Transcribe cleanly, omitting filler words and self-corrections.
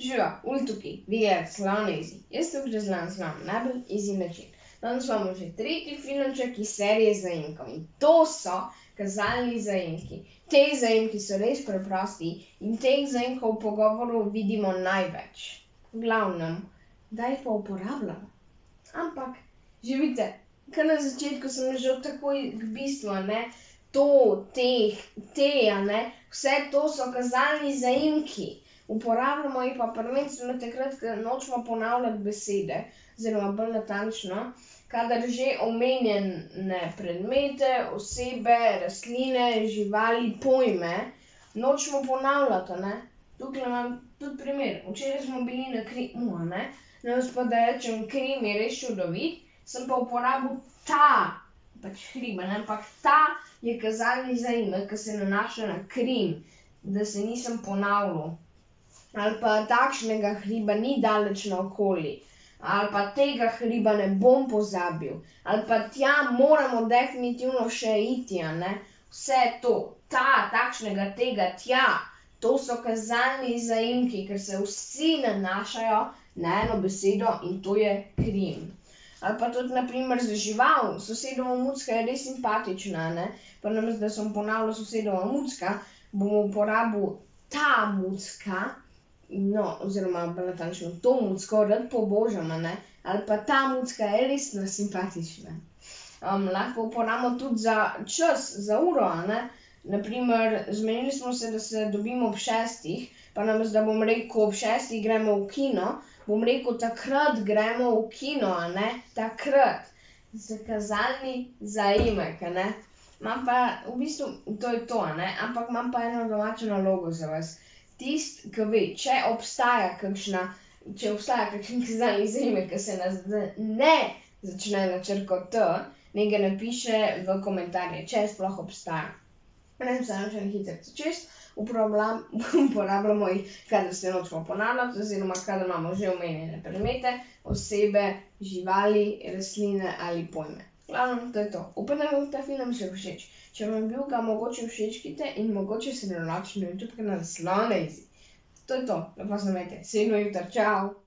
Živijo, tukaj, vi gledate Slon Easy. Jaz sem že znan najbolj easy način. Danes imamo že tretji filmček iz serije zaimkov in to so kazalni zaimki. Te zaimki so res preprosti in teh zaimkov v pogovoru vidimo največ. V glavnem, kdaj pa uporabljamo? Ampak, že vidite, kar na začetku sem že takoj k bistvu, ne? To, te, ne? Vse to so kazalni zaimki. Uporabljamo jih pa prvenstveno takrat, ko nočemo ponavljati besede, oziroma bolj natančno, kadar že omenjene predmete, osebe, rastline, živali, pojme, nočemo ponavljati, ne. Tukaj imam tudi primer. Včeraj smo bili na Krimu, ne. Namesto pa da rečem Krim je res čudovit, sem pa uporabil ta, pač hriba, ne, ampak ta je kazalni zaimek, ki se nanaša na Krim, da se nisem ponavljal. Ali pa takšnega hriba ni daleč naokoli, ali pa tega hriba ne bom pozabil, ali pa tja moramo definitivno še iti, a ne. Vse to, takšnega, tega, tja, to so kazalni zaimki, ker se vsi nanašajo na eno besedo in to je Krim. Ali pa tudi na primer za žival, sosedova mucka je res simpatična, ne. Pa namesto da sem ponavljal sosedova mucka, bom uporabil ta mucka, no, oziroma bolj natančno to mucko, rad pobožam, a ne, ali pa ta mucka je res simpatična. Lahko uporabimo tudi za čas, za uro, a ne. Na primer, zmenili smo se, da se dobimo ob 6, pa namesto da bom rekel, ob 6 gremo v kino, bom rekel, takrat gremo v kino, a ne, takrat. Kazalni zaimek, a ne. Imam pa, v bistvu, to je to, a ne, ampak imam pa eno domačo nalogo za vas. Tisti, ki ve, če obstaja kakšen kazalni zaimek, ki se ne začne na črko T, naj ga napiše v komentarje, če sploh obstaja. Ne vem, samo še na hitro čez, uporabljamo jih, kadar se nočemo ponavljati, oziroma kadar imamo že omenjene predmete, osebe, živali, rastline ali pojme. Glavno, to je to. Upam, da vam ta film še všeč. Če vam je bil, ga mogoče všečkite in mogoče se naročite na YouTube kanal Slon Easy. To je to. Lepo se imejte. Sejno jutro. Čau!